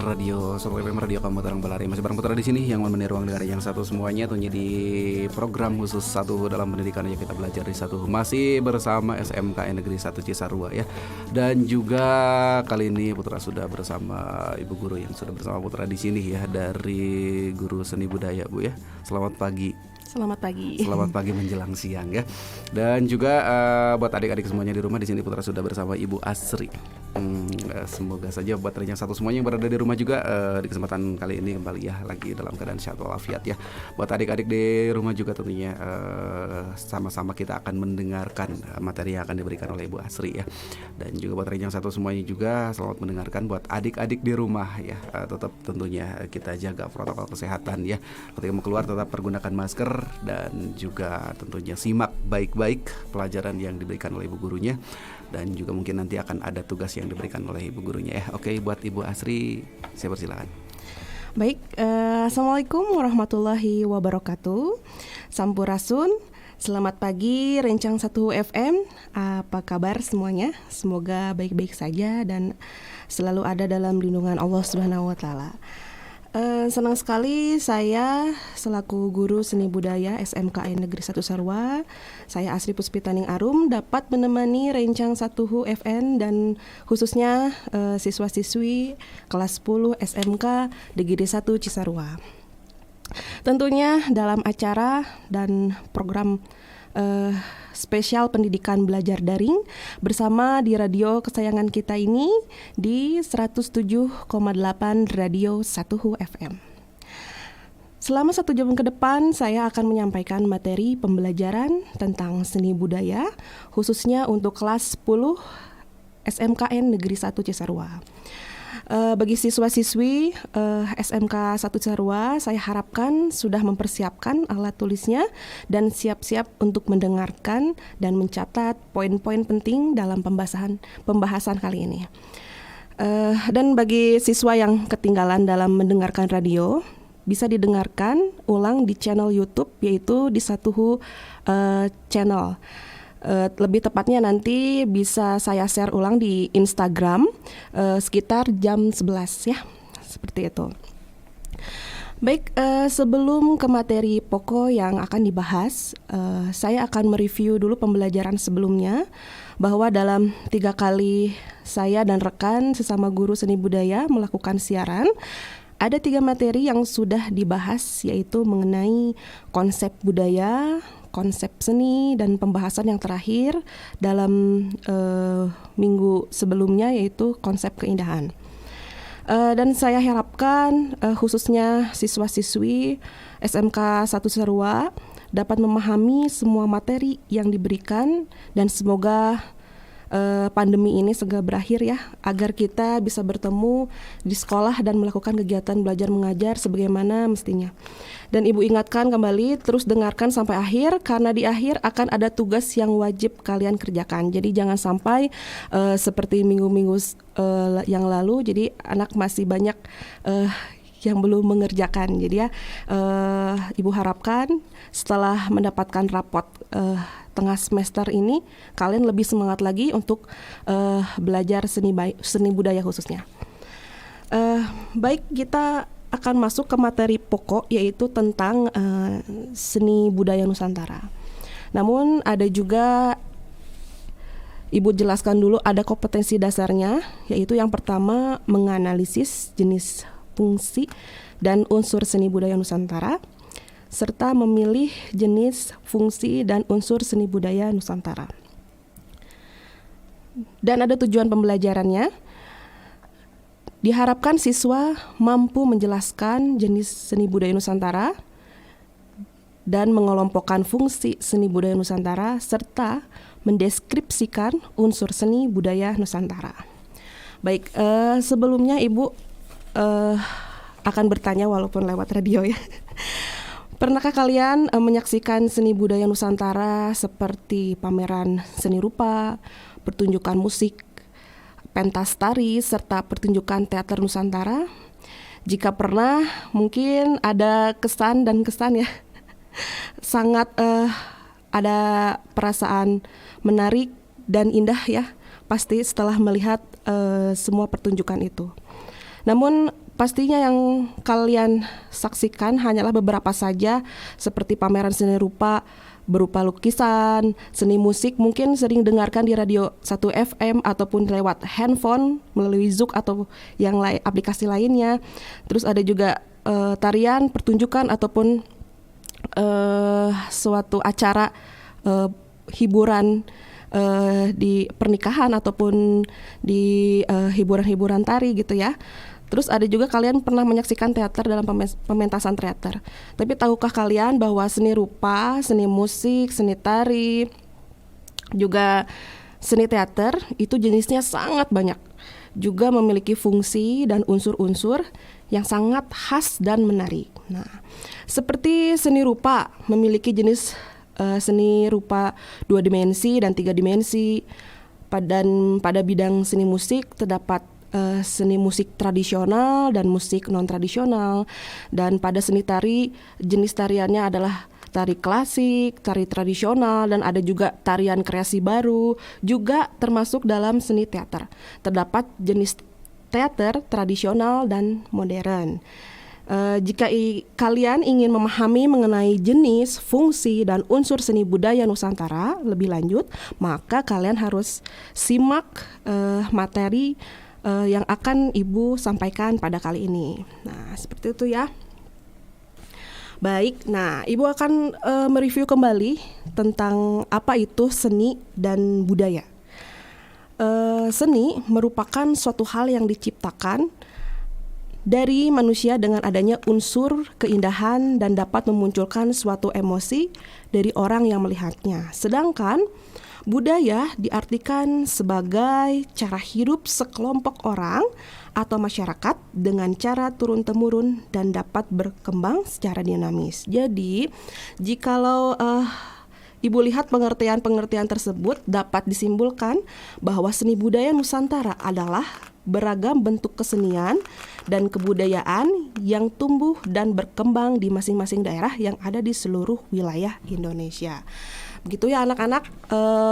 Radio Solo FM Radio kamu terang Balari. Masih bareng Putra di sini yang menemani ruang dengar yang satu semuanya tentunya di program khusus satu dalam pendidikan yang kita belajar di satu masih bersama SMKN Negeri 1 Cisarua ya. Dan juga kali ini Putra sudah bersama Ibu Guru yang sudah bersama Putra di sini ya, dari Guru Seni Budaya Bu ya. Selamat pagi. Selamat pagi. Selamat pagi menjelang siang ya. Dan juga buat adik-adik semuanya di rumah, di sini Putra sudah bersama Ibu Asri. Semoga saja buat yang satu semuanya yang berada di rumah juga di kesempatan kali ini kembali ya lagi dalam keadaan sehat walafiat ya. Buat adik-adik di rumah juga tentunya sama-sama kita akan mendengarkan materi yang akan diberikan oleh Ibu Asri ya. Dan juga buat yang satu semuanya juga selamat mendengarkan. Buat adik-adik di rumah ya, tetap tentunya kita jaga protokol kesehatan ya. Ketika mau keluar tetap pergunakan masker dan juga tentunya simak baik-baik pelajaran yang diberikan oleh ibu gurunya, dan juga mungkin nanti akan ada tugas yang diberikan oleh ibu gurunya ya. Oke, buat Ibu Asri saya persilakan. Baik, Assalamualaikum warahmatullahi wabarakatuh. Sampurasun. Selamat pagi Rencang 1 FM. Apa kabar semuanya? Semoga baik-baik saja dan selalu ada dalam lindungan Allah Subhanahu wa taala. Senang sekali saya selaku Guru Seni Budaya SMKN Negeri 1 Sarua, saya Asri Puspitaning Arum dapat menemani Rencang 1 FM dan khususnya siswa-siswi kelas 10 SMK Negeri 1 Cisarua. Tentunya dalam acara dan program spesial pendidikan belajar daring bersama di radio kesayangan kita ini di 107,8 Radio 1 FM. Selama 1 jam ke depan saya akan menyampaikan materi pembelajaran tentang seni budaya khususnya untuk kelas 10 SMKN Negeri 1 Cisarua. Bagi siswa-siswi SMK 1 Cisarua, saya harapkan sudah mempersiapkan alat tulisnya dan siap-siap untuk mendengarkan dan mencatat poin-poin penting dalam pembahasan kali ini. Dan bagi siswa yang ketinggalan dalam mendengarkan radio, bisa didengarkan ulang di channel YouTube yaitu di satu channel. Lebih tepatnya nanti bisa saya share ulang di Instagram sekitar jam 11 ya, seperti itu. Baik, sebelum ke materi pokok yang akan dibahas, saya akan mereview dulu pembelajaran sebelumnya, bahwa dalam 3 kali saya dan rekan sesama guru seni budaya melakukan siaran, ada 3 materi yang sudah dibahas, yaitu mengenai konsep budaya, konsep seni, dan pembahasan yang terakhir dalam minggu sebelumnya yaitu konsep keindahan. Dan saya harapkan khususnya siswa-siswi SMK 1 Sarua dapat memahami semua materi yang diberikan dan semoga pandemi ini segera berakhir ya, agar kita bisa bertemu di sekolah dan melakukan kegiatan belajar mengajar sebagaimana mestinya. Dan Ibu ingatkan kembali, terus dengarkan sampai akhir, karena di akhir akan ada tugas yang wajib kalian kerjakan. Jadi jangan sampai seperti minggu-minggu yang lalu, jadi anak masih banyak yang belum mengerjakan. Jadi ya, Ibu harapkan setelah mendapatkan rapot tengah semester ini, kalian lebih semangat lagi untuk belajar seni budaya khususnya. Baik, kita akan masuk ke materi pokok yaitu tentang seni budaya Nusantara. Namun ada juga Ibu jelaskan dulu ada kompetensi dasarnya, yaitu yang pertama menganalisis jenis, fungsi, dan unsur seni budaya Nusantara, serta memilih jenis, fungsi, dan unsur seni budaya Nusantara. Dan ada tujuan pembelajarannya. Diharapkan siswa mampu menjelaskan jenis seni budaya Nusantara dan mengelompokkan fungsi seni budaya Nusantara serta mendeskripsikan unsur seni budaya Nusantara. Baik, sebelumnya Ibu akan bertanya walaupun lewat radio ya. Pernahkah kalian menyaksikan seni budaya Nusantara seperti pameran seni rupa, pertunjukan musik, pentas tari, serta pertunjukan teater Nusantara? Jika pernah, mungkin ada kesan ya. Sangat ada perasaan menarik dan indah ya, pasti setelah melihat semua pertunjukan itu. Namun pastinya yang kalian saksikan hanyalah beberapa saja, seperti pameran seni rupa berupa lukisan, seni musik mungkin sering dengarkan di radio 1 FM ataupun lewat handphone melalui Zoom atau yang lain aplikasi lainnya. Terus ada juga tarian, pertunjukan ataupun suatu acara hiburan di pernikahan ataupun di hiburan-hiburan tari gitu ya. Terus ada juga kalian pernah menyaksikan teater dalam pementasan teater. Tapi tahukah kalian bahwa seni rupa, seni musik, seni tari, juga seni teater itu jenisnya sangat banyak. Juga memiliki fungsi dan unsur-unsur yang sangat khas dan menarik. Nah, seperti seni rupa memiliki jenis seni rupa 2 dimensi dan 3 dimensi. Dan pada bidang seni musik terdapat seni musik tradisional dan musik non-tradisional. Dan pada seni tari, jenis tariannya adalah tari klasik, tari tradisional, dan ada juga tarian kreasi baru, juga termasuk dalam seni teater. Terdapat jenis teater tradisional dan modern. Jika kalian ingin memahami mengenai jenis, fungsi, dan unsur seni budaya Nusantara lebih lanjut, maka kalian harus simak materi yang akan Ibu sampaikan pada kali ini. Nah, seperti itu ya. Baik, nah Ibu akan mereview kembali tentang apa itu seni dan budaya. Seni merupakan suatu hal yang diciptakan dari manusia dengan adanya unsur keindahan dan dapat memunculkan suatu emosi dari orang yang melihatnya. Sedangkan budaya diartikan sebagai cara hidup sekelompok orang atau masyarakat dengan cara turun-temurun dan dapat berkembang secara dinamis. Jadi, jikalau Ibu lihat pengertian-pengertian tersebut dapat disimpulkan bahwa seni budaya Nusantara adalah beragam bentuk kesenian dan kebudayaan yang tumbuh dan berkembang di masing-masing daerah yang ada di seluruh wilayah Indonesia. Begitu ya anak-anak,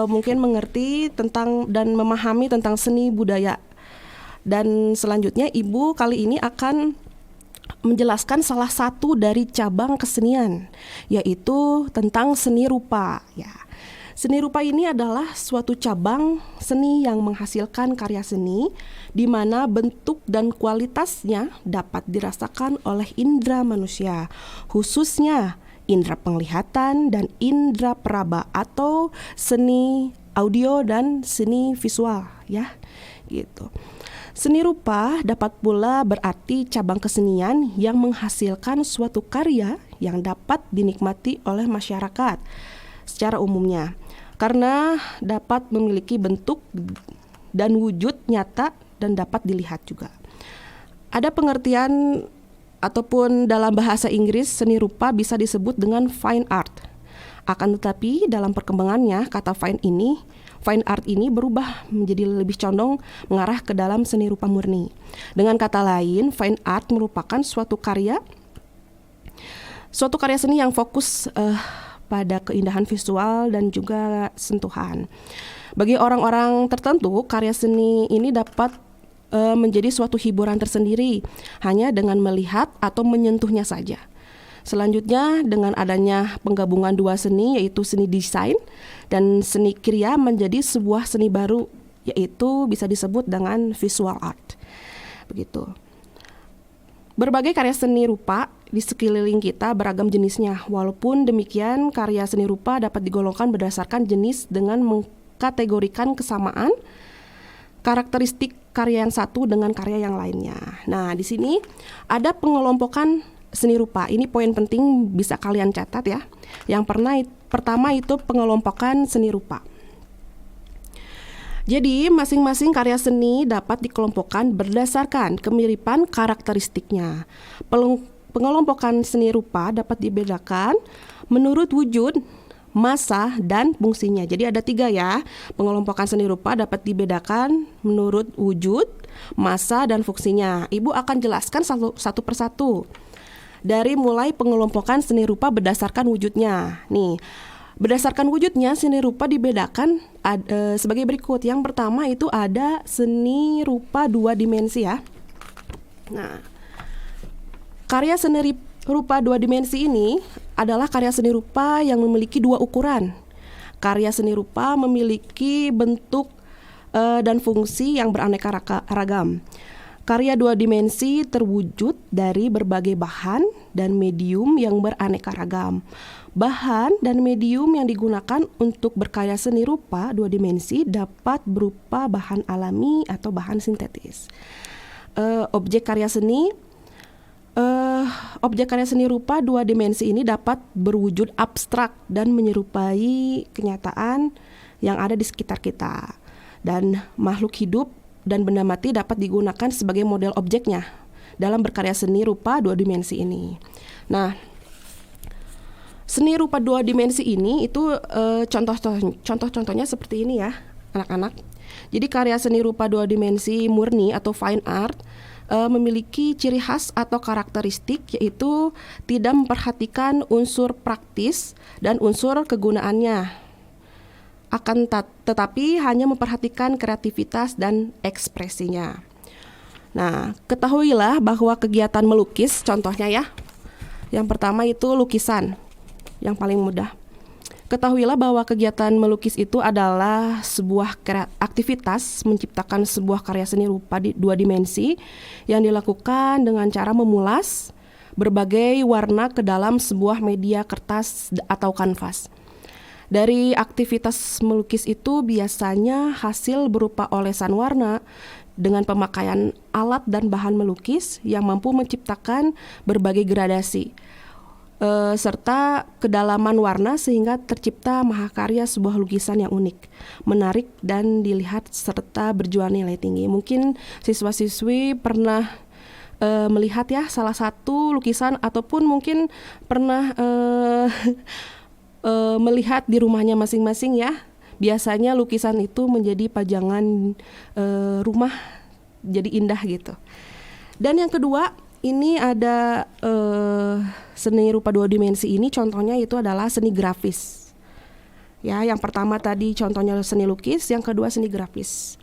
mungkin mengerti tentang dan memahami tentang seni budaya. Dan selanjutnya Ibu kali ini akan menjelaskan salah satu dari cabang kesenian, yaitu tentang seni rupa ya. Seni rupa ini adalah suatu cabang seni yang menghasilkan karya seni di mana bentuk dan kualitasnya dapat dirasakan oleh indera manusia, khususnya indera penglihatan dan indera peraba atau seni audio dan seni visual ya gitu. Seni rupa dapat pula berarti cabang kesenian yang menghasilkan suatu karya yang dapat dinikmati oleh masyarakat secara umumnya karena dapat memiliki bentuk dan wujud nyata dan dapat dilihat juga. Ada pengertian ataupun dalam bahasa Inggris seni rupa bisa disebut dengan fine art. Akan tetapi dalam perkembangannya kata fine art ini berubah menjadi lebih condong mengarah ke dalam seni rupa murni. Dengan kata lain, fine art merupakan suatu karya seni yang fokus pada keindahan visual dan juga sentuhan. Bagi orang-orang tertentu, karya seni ini dapat menjadi suatu hiburan tersendiri hanya dengan melihat atau menyentuhnya saja. Selanjutnya dengan adanya penggabungan dua seni yaitu seni desain dan seni kriya menjadi sebuah seni baru yaitu bisa disebut dengan visual art. Begitu. Berbagai karya seni rupa di sekeliling kita beragam jenisnya. Walaupun demikian karya seni rupa dapat digolongkan berdasarkan jenis dengan mengkategorikan kesamaan karakteristik karya yang satu dengan karya yang lainnya. Nah, di sini ada pengelompokan seni rupa. Ini poin penting bisa kalian catat ya. Yang pertama itu pengelompokan seni rupa. Jadi masing-masing karya seni dapat dikelompokkan berdasarkan kemiripan karakteristiknya. Pengelompokan seni rupa dapat dibedakan menurut wujud, massa, dan fungsinya. Jadi ada 3 ya. Pengelompokan seni rupa dapat dibedakan menurut wujud, massa, dan fungsinya. Ibu akan jelaskan satu persatu. Dari mulai pengelompokan seni rupa berdasarkan wujudnya. Nih, berdasarkan wujudnya seni rupa dibedakan sebagai berikut. Yang pertama itu ada seni rupa 2 dimensi ya. Nah, Karya seni rupa dua dimensi ini adalah karya seni rupa yang memiliki dua ukuran. Karya seni rupa memiliki bentuk dan fungsi yang beraneka ragam. Karya dua dimensi terwujud dari berbagai bahan dan medium yang beraneka ragam. Bahan dan medium yang digunakan untuk berkarya seni rupa dua dimensi dapat berupa bahan alami atau bahan sintetis. Objek karya seni rupa dua dimensi ini dapat berwujud abstrak dan menyerupai kenyataan yang ada di sekitar kita. Dan makhluk hidup dan benda mati dapat digunakan sebagai model objeknya dalam berkarya seni rupa dua dimensi ini. Nah, seni rupa dua dimensi ini itu contoh-contohnya seperti ini ya, anak-anak. Jadi karya seni rupa dua dimensi murni atau fine art memiliki ciri khas atau karakteristik, yaitu tidak memperhatikan unsur praktis dan unsur kegunaannya, tetapi hanya memperhatikan kreativitas dan ekspresinya. Nah, ketahuilah bahwa kegiatan melukis, contohnya ya, yang pertama itu lukisan, yang paling mudah. Ketahuilah bahwa kegiatan melukis itu adalah sebuah aktivitas menciptakan sebuah karya seni rupa dua dimensi yang dilakukan dengan cara memulas berbagai warna ke dalam sebuah media kertas atau kanvas. Dari aktivitas melukis itu biasanya hasil berupa olesan warna dengan pemakaian alat dan bahan melukis yang mampu menciptakan berbagai gradasi serta kedalaman warna sehingga tercipta mahakarya sebuah lukisan yang unik, menarik dan dilihat serta berjual nilai tinggi. Mungkin siswa-siswi pernah melihat ya salah satu lukisan ataupun mungkin pernah melihat di rumahnya masing-masing ya. Biasanya lukisan itu menjadi pajangan rumah, jadi indah gitu. Dan yang kedua, ini ada seni rupa dua dimensi ini contohnya itu adalah seni grafis. Ya, yang pertama tadi contohnya seni lukis, yang kedua seni grafis.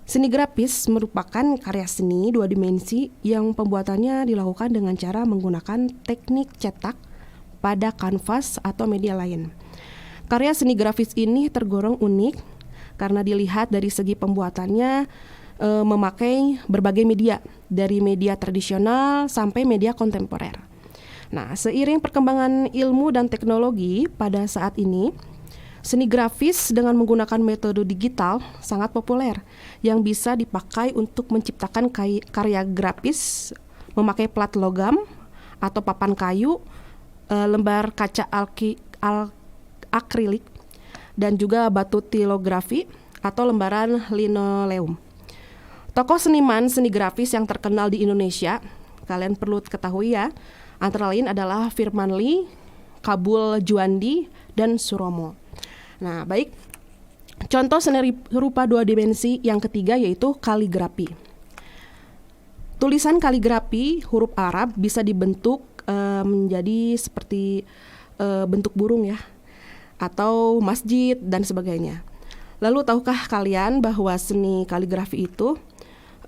Seni grafis merupakan karya seni dua dimensi yang pembuatannya dilakukan dengan cara menggunakan teknik cetak pada kanvas atau media lain. Karya seni grafis ini tergolong unik karena dilihat dari segi pembuatannya memakai berbagai media, dari media tradisional sampai media kontemporer. Nah, seiring perkembangan ilmu dan teknologi pada saat ini, seni grafis dengan menggunakan metode digital sangat populer yang bisa dipakai untuk menciptakan karya grafis memakai plat logam atau papan kayu, lembar kaca akrilik, dan juga batu tilografi atau lembaran linoleum. Tokoh seniman seni grafis yang terkenal di Indonesia, kalian perlu ketahui ya, antara lain adalah Firman Lee, Kabul Juandi, dan Suromo. Nah, baik. Contoh seni rupa dua dimensi yang ketiga yaitu kaligrafi. Tulisan kaligrafi huruf Arab bisa dibentuk menjadi seperti bentuk burung ya, atau masjid dan sebagainya. Lalu tahukah kalian bahwa seni kaligrafi itu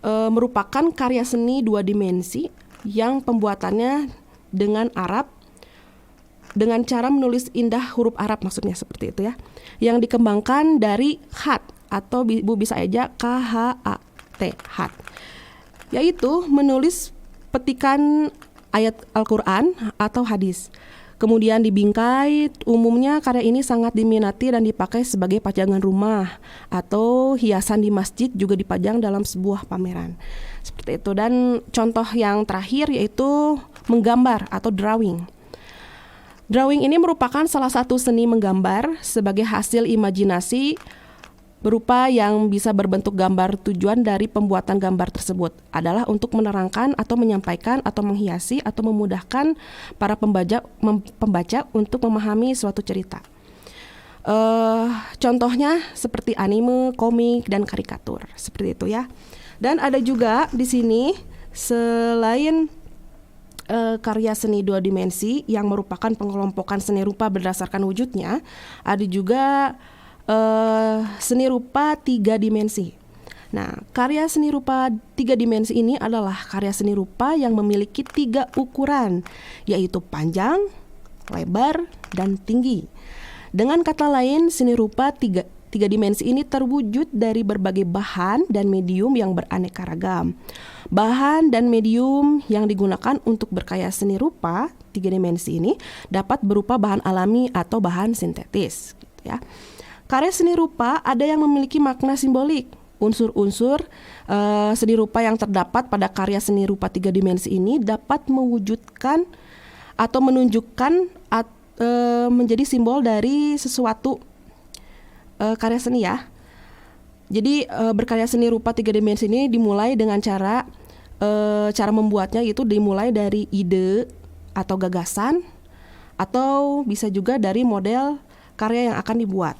merupakan karya seni dua dimensi yang pembuatannya dengan Arab, dengan cara menulis indah huruf Arab, maksudnya seperti itu ya, yang dikembangkan dari khat atau Ibu bisa aja KHAT, khat, yaitu menulis petikan ayat Al-Quran atau hadis. Kemudian dibingkai, umumnya karya ini sangat diminati dan dipakai sebagai pajangan rumah atau hiasan di masjid, juga dipajang dalam sebuah pameran. Seperti itu. Dan contoh yang terakhir yaitu menggambar atau drawing. Drawing ini merupakan salah satu seni menggambar sebagai hasil imajinasi berupa yang bisa berbentuk gambar. Tujuan dari pembuatan gambar tersebut adalah untuk menerangkan atau menyampaikan atau menghiasi atau memudahkan para pembaca untuk memahami suatu cerita. Contohnya seperti anime, komik, dan karikatur, seperti itu ya. Dan ada juga di sini selain karya seni dua dimensi yang merupakan pengelompokan seni rupa berdasarkan wujudnya, ada juga seni rupa tiga dimensi. Nah, karya seni rupa 3 dimensi ini adalah karya seni rupa yang memiliki 3 ukuran, yaitu panjang, lebar, dan tinggi. Dengan kata lain, seni rupa tiga dimensi ini terwujud dari berbagai bahan dan medium yang beraneka ragam. Bahan dan medium yang digunakan untuk berkarya seni rupa 3 dimensi ini dapat berupa bahan alami atau bahan sintetis, gitu ya. Karya seni rupa ada yang memiliki makna simbolik. Unsur-unsur seni rupa yang terdapat pada karya seni rupa 3 dimensi ini dapat mewujudkan atau menunjukkan menjadi simbol dari sesuatu karya seni ya. Jadi berkarya seni rupa 3 dimensi ini dimulai dengan cara membuatnya itu dimulai dari ide atau gagasan, atau bisa juga dari model karya yang akan dibuat.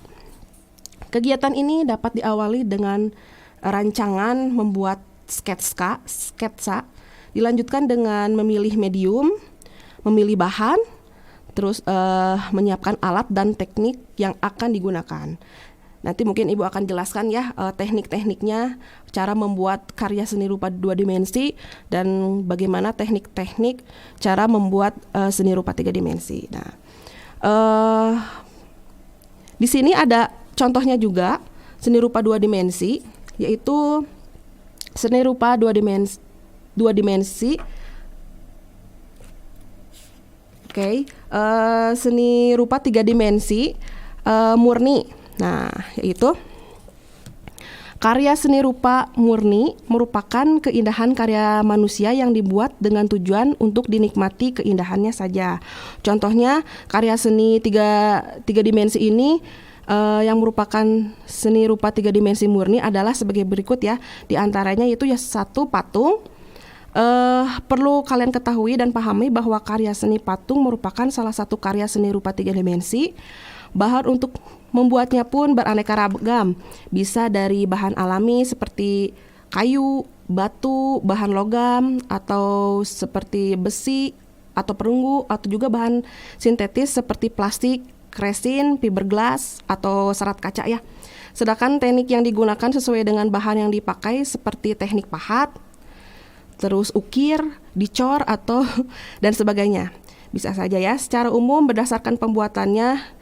Kegiatan ini dapat diawali dengan rancangan membuat sketsa, dilanjutkan dengan memilih medium, memilih bahan, terus menyiapkan alat dan teknik yang akan digunakan. Nanti mungkin Ibu akan jelaskan ya teknik-tekniknya, cara membuat karya seni rupa 2 dimensi, dan bagaimana teknik-teknik cara membuat seni rupa 3 dimensi. Nah, di sini ada contohnya juga seni rupa 2 dimensi, yaitu seni rupa 2 dimensi. Seni rupa 3 dimensi murni. Nah, yaitu karya seni rupa murni merupakan keindahan karya manusia yang dibuat dengan tujuan untuk dinikmati keindahannya saja. Contohnya karya seni 3 dimensi ini yang merupakan seni rupa 3 dimensi murni adalah sebagai berikut ya. Di antaranya yaitu ya 1 patung. Perlu kalian ketahui dan pahami bahwa karya seni patung merupakan salah satu karya seni rupa 3 dimensi. Bahan untuk membuatnya pun beraneka ragam, bisa dari bahan alami seperti kayu, batu, bahan logam, atau seperti besi atau perunggu, atau juga bahan sintetis seperti plastik, resin, fiberglass, atau serat kaca ya. Sedangkan teknik yang digunakan sesuai dengan bahan yang dipakai seperti teknik pahat, terus ukir, dicor, atau dan sebagainya. Bisa saja ya. Secara umum berdasarkan pembuatannya,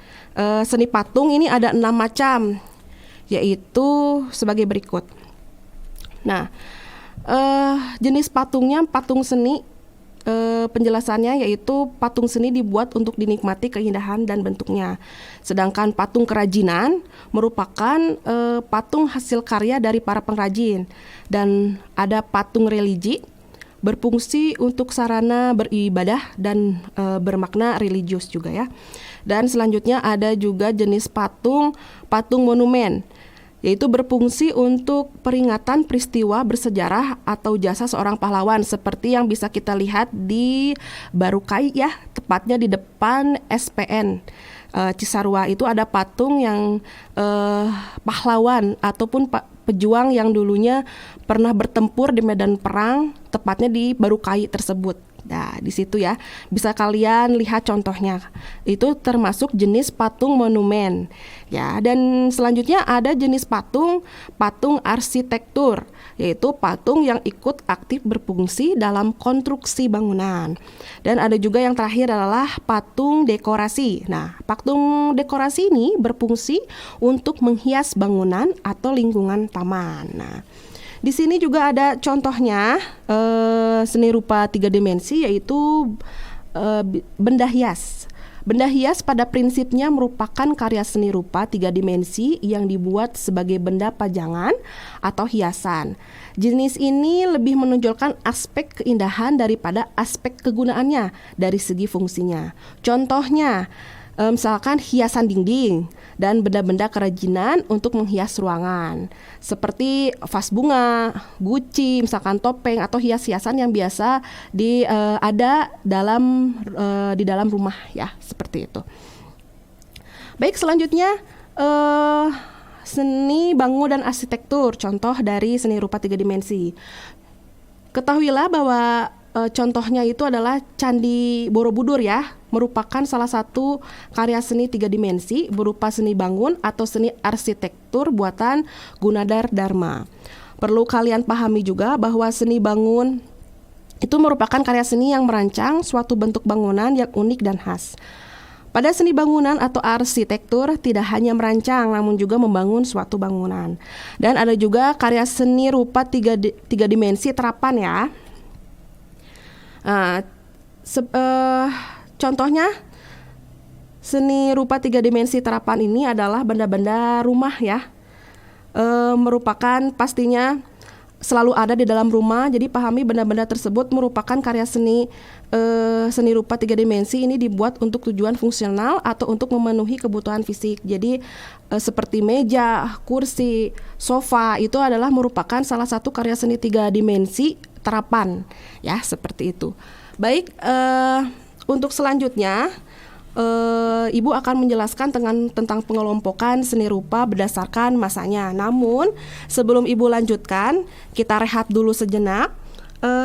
seni patung ini ada 6 macam, yaitu sebagai berikut. Nah, jenis patungnya patung seni, penjelasannya yaitu patung seni dibuat untuk dinikmati keindahan dan bentuknya. Sedangkan patung kerajinan merupakan patung hasil karya dari para pengrajin. Dan ada patung religi, berfungsi untuk sarana beribadah dan bermakna religius juga ya. Dan selanjutnya ada juga jenis patung monumen, yaitu berfungsi untuk peringatan peristiwa bersejarah atau jasa seorang pahlawan, seperti yang bisa kita lihat di Barukai ya, tepatnya di depan SPN Cisarua. Itu ada patung yang pahlawan ataupun pejuang yang dulunya pernah bertempur di medan perang, tepatnya di Barukai tersebut. Nah, di situ ya bisa kalian lihat contohnya. Itu termasuk jenis patung monumen. Ya, dan selanjutnya ada jenis patung arsitektur, yaitu patung yang ikut aktif berfungsi dalam konstruksi bangunan. Dan ada juga yang terakhir adalah patung dekorasi. Nah, patung dekorasi ini berfungsi untuk menghias bangunan atau lingkungan taman. Nah, di sini juga ada contohnya seni rupa 3 dimensi, yaitu benda hias. Benda hias pada prinsipnya merupakan karya seni rupa 3 dimensi yang dibuat sebagai benda pajangan atau hiasan. Jenis ini lebih menonjolkan aspek keindahan daripada aspek kegunaannya dari segi fungsinya. Contohnya, misalkan hiasan dinding dan benda-benda kerajinan untuk menghias ruangan, seperti vas bunga, guci, misalkan topeng, atau hias-hiasan yang biasa ada di dalam rumah ya, seperti itu. Baik, selanjutnya seni bangun dan arsitektur, contoh dari seni rupa 3 dimensi. Ketahuilah bahwa contohnya itu adalah Candi Borobudur ya, merupakan salah satu karya seni 3 dimensi berupa seni bangun atau seni arsitektur buatan Gunadar Dharma. perlu kalian pahami juga bahwa seni bangun itu merupakan karya seni yang merancang suatu bentuk bangunan yang unik dan khas. Pada seni bangunan atau arsitektur tidak hanya merancang namun juga membangun suatu bangunan. Dan ada juga karya seni rupa tiga dimensi terapan ya. Contohnya seni rupa tiga dimensi terapan ini adalah benda-benda rumah ya. Merupakan pastinya selalu ada di dalam rumah. Jadi pahami benda-benda tersebut merupakan karya seni rupa tiga dimensi. Ini dibuat untuk tujuan fungsional atau untuk memenuhi kebutuhan fisik. Jadi seperti meja, kursi, sofa itu adalah merupakan salah satu karya seni tiga dimensi terapan ya, seperti itu. Baik, untuk selanjutnya Ibu akan menjelaskan tentang pengelompokan seni rupa berdasarkan masanya. Namun sebelum Ibu lanjutkan, kita rehat dulu sejenak.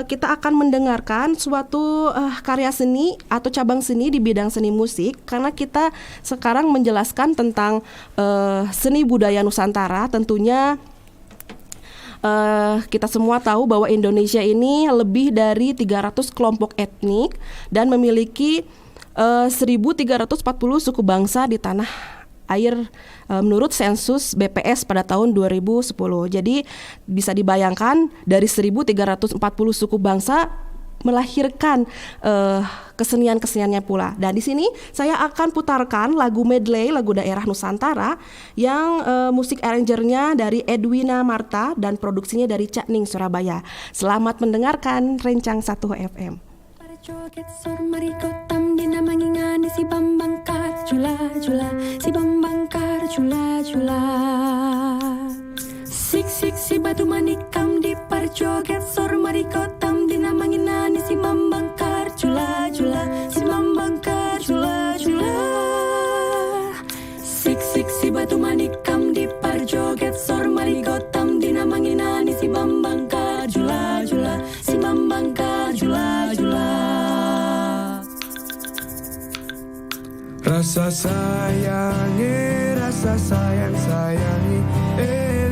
Kita akan mendengarkan suatu karya seni atau cabang seni di bidang seni musik, karena kita sekarang menjelaskan tentang seni budaya Nusantara. Tentunya kita semua tahu bahwa Indonesia ini lebih dari 300 kelompok etnik dan memiliki 1.340 suku bangsa di tanah air menurut sensus BPS pada tahun 2010. Jadi bisa dibayangkan dari 1.340 suku bangsa melahirkan kesenian-keseniannya pula. Dan di sini saya akan putarkan lagu medley, lagu daerah Nusantara yang musik arrangernya dari Edwina Marta dan produksinya dari Cak Ning Surabaya. Selamat mendengarkan Rencang 1 FM. Joget sor marikotam dinamangingani si Bambang Karjula si Bambang Karjula sik si batu manikam di parjoget sor marikotam dinamangingani si Bambang Karjula si Bambang Karjula sik si batu manikam di parjoget sor marikotam dinamangingani si Bambang Karjula si Bambang Karjula. Rasa sayangi,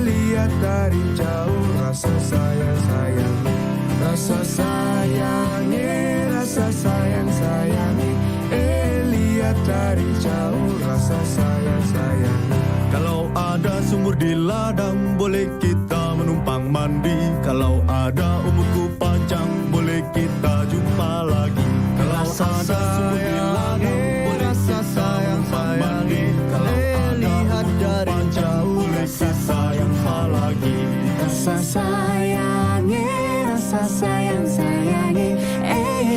lihat dari jauh. Rasa sayangi, rasa sayangi, lihat dari jauh. Rasa sayangi. Kalau ada sumur di ladang, boleh kita menumpang mandi. Kalau ada umurku panjang, boleh kita jumpa lagi. Kalau ada sumur di ladang, rasa sayangi,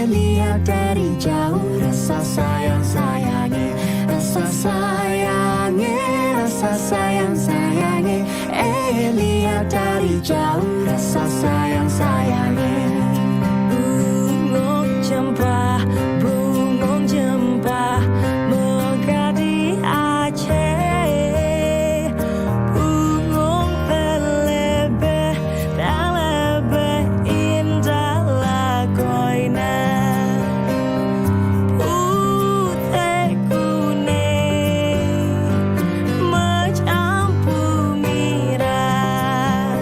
lihat dari jauh. Rasa sayangi, lihat dari jauh. Rasa sayangi. Bungong jempah mekar di Aceh. Bungong telebeh indah lakoina. Putih kuning mencampur merah.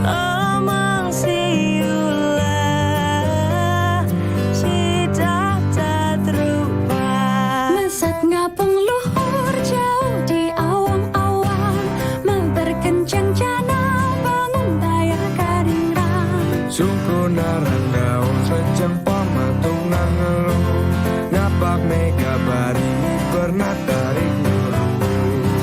Omong siula cita tak terupa. Mesat ngapung luhur jauh di awang-awang, memperkencang jana bangun daya kadingrang. Suku narandau sejempol matungan ngeluh, ngapak mega bari pernah tarik ngeluh.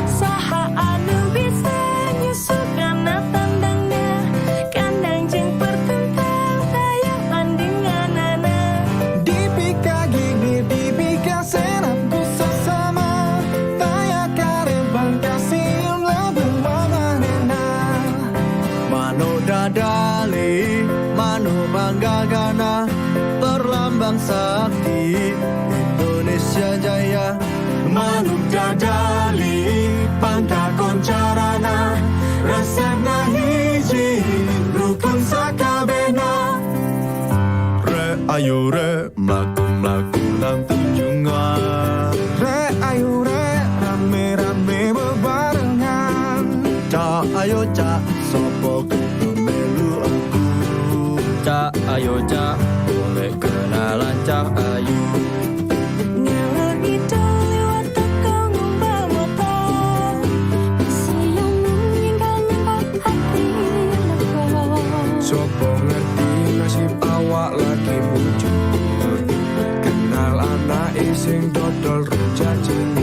Saha anu bisa nyusul karena tandangnya, kandang jeng pertentang daya pandinganana. Dipika gigi, dipika senap busa sama, daya karembang kasih lebih manganena. Mano dadali, mano manggagana, berlambang sakti Indonesia Jaya. Manu dadali, pangka koncarana, resepna hiji, rukun sakabena. Re ayo re, mlaku-mlaku nang tunjungan. Re ayo re, rame-rame bebarengan. Cak ayo cak, sopo kudu ayo cak, boleh kenalan cak ayu. Ngalor ngidul liwat tekong motor, siang nyengkal-nyengkal hati leko. Sopo ngerti nasib awak lagi muncul, kenal anak sing dodol rujajing.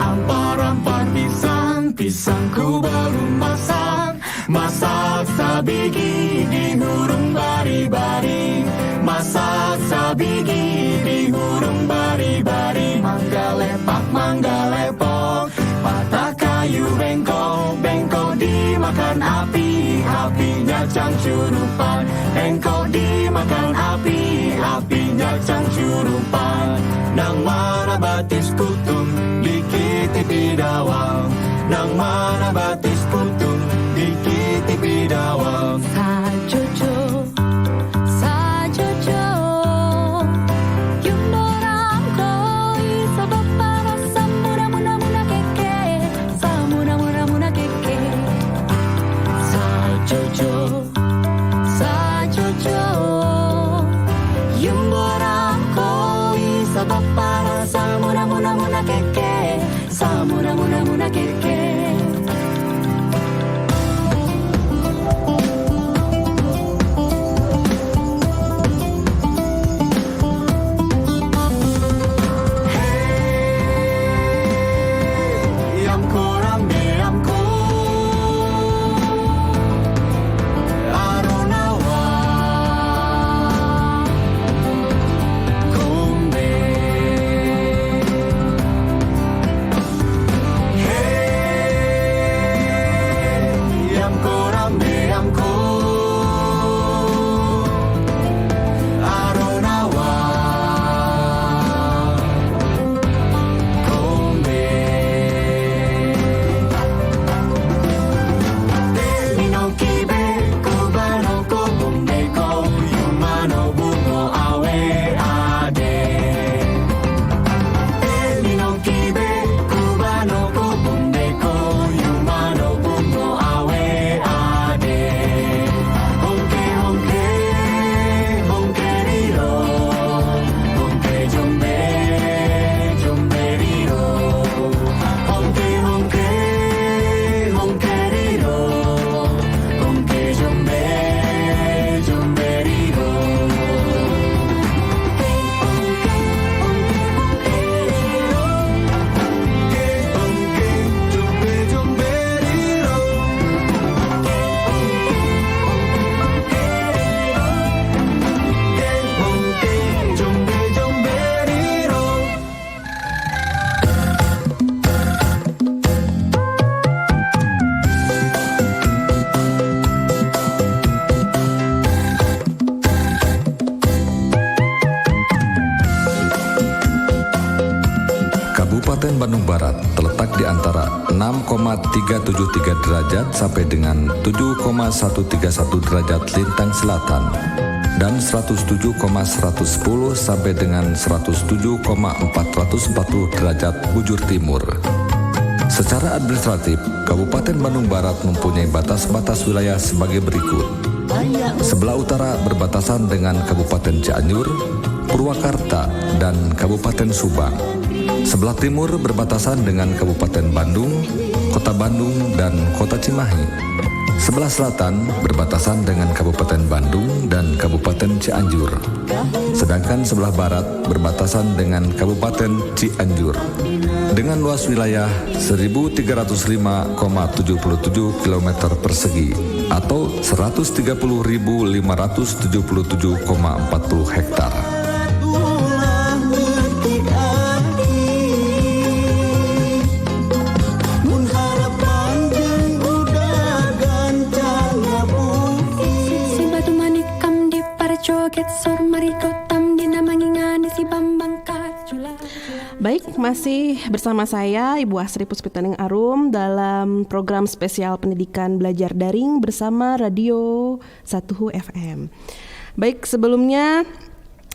Ampar-ampar pisang, pisangku baru masak, masak sabigi di hurung bari-bari, masak sabigi di hurung bari-bari. Mangga lepok, patah kayu bengkok, bengkok dimakan api, apinya cangcurupan. Bengkok dimakan api, apinya cangcurupan. Nang mana batis kutung, dikitipi dawang. Nang mana batis kutung, dikitipi dawang. Sajojo, yung dorang koi sabab para sa muna keke, sa muna keke. Sajojo, yung dorang koi sabab para sa muna keke, sa muna keke. Kabupaten Bandung Barat terletak di antara 6,373 derajat sampai dengan 7,131 derajat lintang selatan dan 107,110 sampai dengan 107,440 derajat bujur timur. Secara administratif, Kabupaten Bandung Barat mempunyai batas-batas wilayah sebagai berikut. Sebelah utara berbatasan dengan Kabupaten Cianjur, Purwakarta, dan Kabupaten Subang. Sebelah timur berbatasan dengan Kabupaten Bandung, Kota Bandung, dan Kota Cimahi. Sebelah selatan berbatasan dengan Kabupaten Bandung dan Kabupaten Cianjur. Sedangkan sebelah barat berbatasan dengan Kabupaten Cianjur. Dengan luas wilayah 1.305,77 km persegi atau 130.577,40 hektar. Baik, masih bersama saya Ibu Asri Puspitaning Arum dalam program spesial pendidikan belajar daring bersama Radio 1 FM. Baik, sebelumnya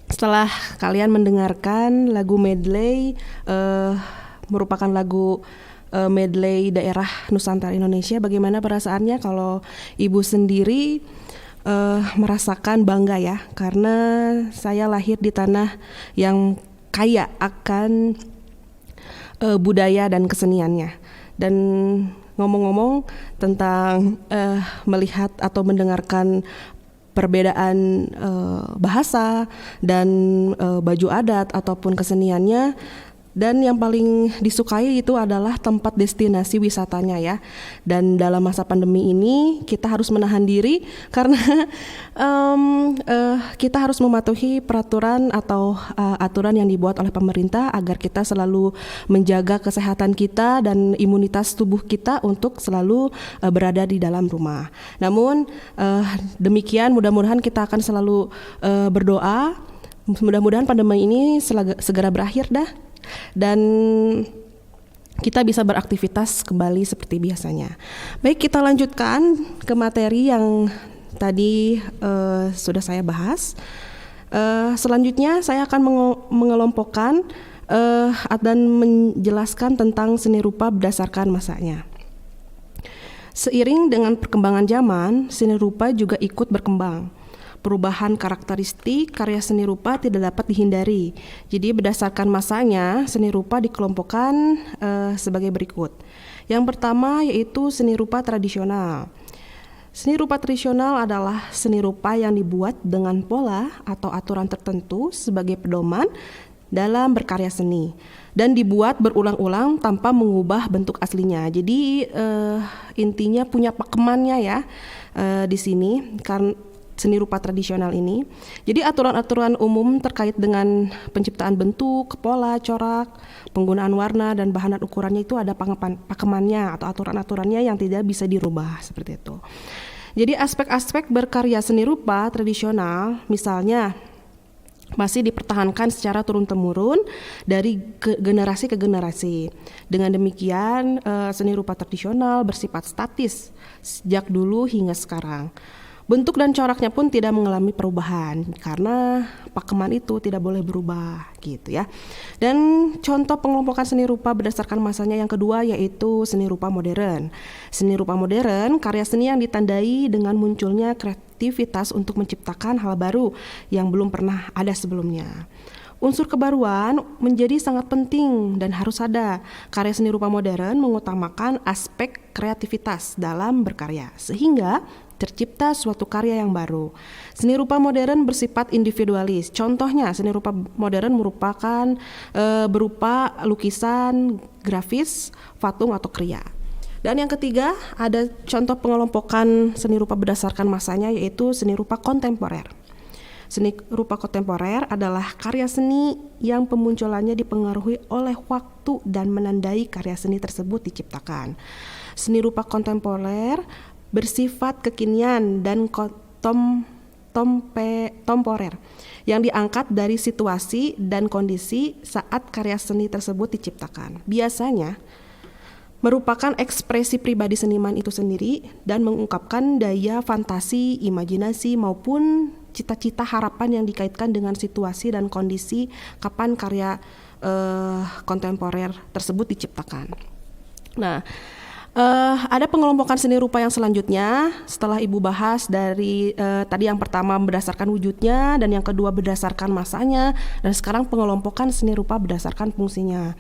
setelah kalian mendengarkan lagu medley merupakan lagu medley daerah Nusantara Indonesia, bagaimana perasaannya kalau Ibu sendiri merasakan bangga ya, karena saya lahir di tanah yang kaya akan budaya dan keseniannya. Dan ngomong-ngomong tentang melihat atau mendengarkan perbedaan bahasa dan baju adat ataupun keseniannya, dan yang paling disukai itu adalah tempat destinasi wisatanya ya. Dan dalam masa pandemi ini kita harus menahan diri karena kita harus mematuhi peraturan atau aturan yang dibuat oleh pemerintah agar kita selalu menjaga kesehatan kita dan imunitas tubuh kita untuk selalu berada di dalam rumah. Namun demikian, mudah-mudahan kita akan selalu berdoa, mudah-mudahan pandemi ini segera berakhir dan kita bisa beraktivitas kembali seperti biasanya. Baik, kita lanjutkan ke materi yang tadi sudah saya bahas. Selanjutnya saya akan mengelompokkan dan menjelaskan tentang seni rupa berdasarkan masanya. Seiring dengan perkembangan zaman, seni rupa juga ikut berkembang. Perubahan karakteristik karya seni rupa tidak dapat dihindari. Jadi berdasarkan masanya, seni rupa dikelompokkan sebagai berikut. Yang pertama yaitu seni rupa tradisional. Seni rupa tradisional adalah seni rupa yang dibuat dengan pola atau aturan tertentu sebagai pedoman dalam berkarya seni dan dibuat berulang-ulang tanpa mengubah bentuk aslinya. Jadi intinya punya pakemannya ya di sini karena seni rupa tradisional ini. Jadi aturan-aturan umum terkait dengan penciptaan bentuk, pola, corak, penggunaan warna dan bahan dan ukurannya itu ada pakemannya atau aturan-aturannya yang tidak bisa dirubah seperti itu. Jadi aspek-aspek berkarya seni rupa tradisional misalnya masih dipertahankan secara turun-temurun dari generasi ke generasi. Dengan demikian seni rupa tradisional bersifat statis sejak dulu hingga sekarang. Bentuk dan coraknya pun tidak mengalami perubahan karena pakeman itu tidak boleh berubah gitu ya. Dan contoh pengelompokan seni rupa berdasarkan masanya yang kedua yaitu seni rupa modern. Seni rupa modern karya seni yang ditandai dengan munculnya kreativitas untuk menciptakan hal baru yang belum pernah ada sebelumnya. Unsur kebaruan menjadi sangat penting dan harus ada. Karya seni rupa modern mengutamakan aspek kreativitas dalam berkarya sehingga tercipta suatu karya yang baru. Seni rupa modern bersifat individualis. Contohnya, seni rupa modern merupakan berupa lukisan, grafis, patung atau kriya. Dan yang ketiga, ada contoh pengelompokan seni rupa berdasarkan masanya yaitu seni rupa kontemporer. Seni rupa kontemporer adalah karya seni yang pemunculannya dipengaruhi oleh waktu dan menandai karya seni tersebut diciptakan. Seni rupa kontemporer bersifat kekinian dan temporer yang diangkat dari situasi dan kondisi saat karya seni tersebut diciptakan. Biasanya merupakan ekspresi pribadi seniman itu sendiri dan mengungkapkan daya fantasi, imajinasi maupun cita-cita harapan yang dikaitkan dengan situasi dan kondisi kapan karya kontemporer tersebut diciptakan. Nah, ada pengelompokan seni rupa yang selanjutnya setelah Ibu bahas dari tadi yang pertama berdasarkan wujudnya dan yang kedua berdasarkan masanya dan sekarang pengelompokan seni rupa berdasarkan fungsinya.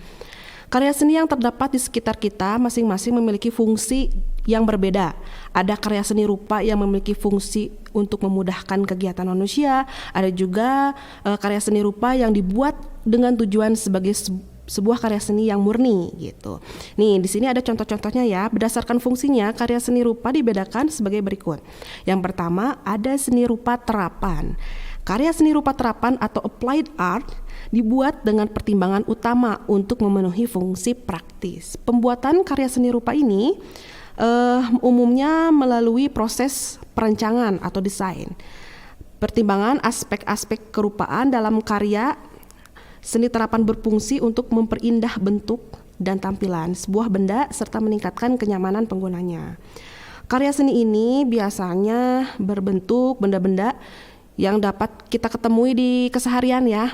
Karya seni yang terdapat di sekitar kita masing-masing memiliki fungsi yang berbeda. Ada karya seni rupa yang memiliki fungsi untuk memudahkan kegiatan manusia, ada juga karya seni rupa yang dibuat dengan tujuan sebagai sebuah karya seni yang murni gitu. Nih, di sini ada contoh-contohnya ya. Berdasarkan fungsinya, karya seni rupa dibedakan sebagai berikut. Yang pertama, ada seni rupa terapan. Karya seni rupa terapan atau applied art dibuat dengan pertimbangan utama untuk memenuhi fungsi praktis. Pembuatan karya seni rupa ini umumnya melalui proses perancangan atau desain. Pertimbangan aspek-aspek kerupaan dalam karya seni terapan berfungsi untuk memperindah bentuk dan tampilan sebuah benda serta meningkatkan kenyamanan penggunanya. Karya seni ini biasanya berbentuk benda-benda yang dapat kita ketemui di keseharian ya.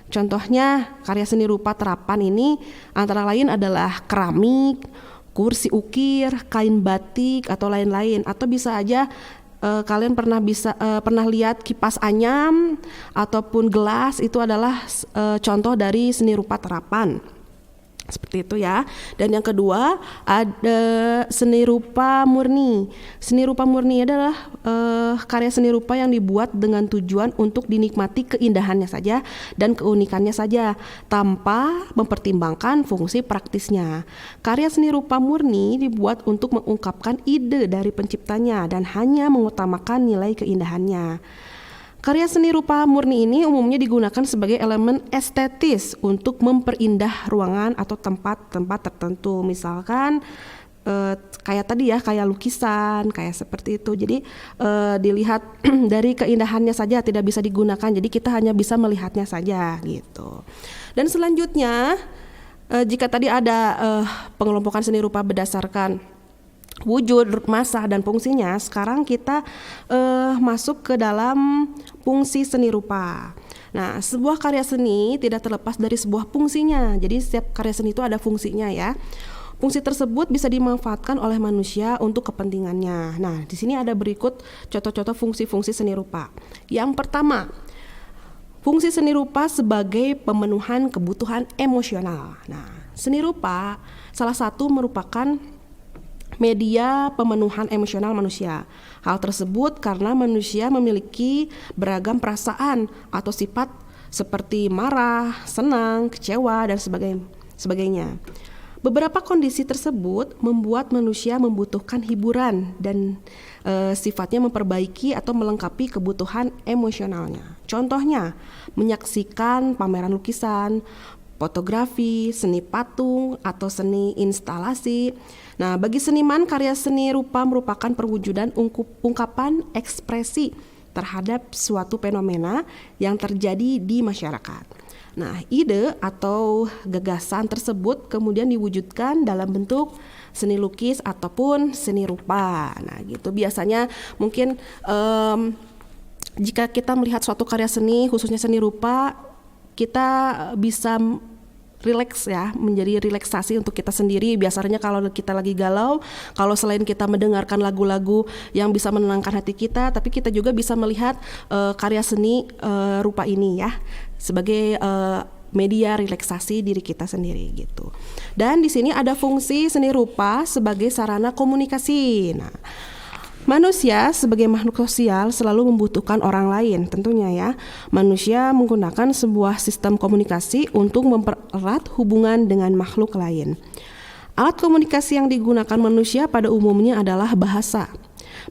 Contohnya karya seni rupa terapan ini antara lain adalah keramik, kursi ukir, kain batik atau lain-lain, atau bisa aja kalian pernah lihat kipas anyam ataupun gelas, itu adalah contoh dari seni rupa terapan. Seperti itu ya. Dan yang kedua ada seni rupa murni. Seni rupa murni adalah karya seni rupa yang dibuat dengan tujuan untuk dinikmati keindahannya saja dan keunikannya saja tanpa mempertimbangkan fungsi praktisnya. Karya seni rupa murni dibuat untuk mengungkapkan ide dari penciptanya dan hanya mengutamakan nilai keindahannya. Karya seni rupa murni ini umumnya digunakan sebagai elemen estetis untuk memperindah ruangan atau tempat-tempat tertentu. Misalkan kayak tadi ya, kayak lukisan, kayak seperti itu. Jadi dilihat dari keindahannya saja, tidak bisa digunakan. Jadi kita hanya bisa melihatnya saja gitu. Dan selanjutnya jika tadi ada pengelompokan seni rupa berdasarkan wujud, massa, dan fungsinya, sekarang kita masuk ke dalam fungsi seni rupa. Nah, sebuah karya seni tidak terlepas dari sebuah fungsinya. Jadi setiap karya seni itu ada fungsinya ya. Fungsi tersebut bisa dimanfaatkan oleh manusia untuk kepentingannya. Nah, di sini ada berikut contoh-contoh fungsi-fungsi seni rupa. Yang pertama, fungsi seni rupa sebagai pemenuhan kebutuhan emosional. Nah, seni rupa salah satu merupakan media pemenuhan emosional manusia. Hal tersebut karena manusia memiliki beragam perasaan atau sifat seperti marah, senang, kecewa, dan sebagainya. Beberapa kondisi tersebut membuat manusia membutuhkan hiburan dan sifatnya memperbaiki atau melengkapi kebutuhan emosionalnya. Contohnya, menyaksikan pameran lukisan, fotografi, seni patung, atau seni instalasi. Nah, bagi seniman, karya seni rupa merupakan perwujudan ungkapan ekspresi terhadap suatu fenomena yang terjadi di masyarakat. Nah, ide atau gagasan tersebut kemudian diwujudkan dalam bentuk seni lukis ataupun seni rupa. Nah, gitu biasanya mungkin jika kita melihat suatu karya seni, khususnya seni rupa, kita bisa rileks ya, menjadi relaksasi untuk kita sendiri. Biasanya kalau kita lagi galau, kalau selain kita mendengarkan lagu-lagu yang bisa menenangkan hati kita, tapi kita juga bisa melihat karya seni rupa ini ya sebagai media relaksasi diri kita sendiri gitu. Dan di sini ada fungsi seni rupa sebagai sarana komunikasi. Nah, manusia sebagai makhluk sosial selalu membutuhkan orang lain tentunya ya. Manusia menggunakan sebuah sistem komunikasi untuk mempererat hubungan dengan makhluk lain. Alat komunikasi yang digunakan manusia pada umumnya adalah bahasa.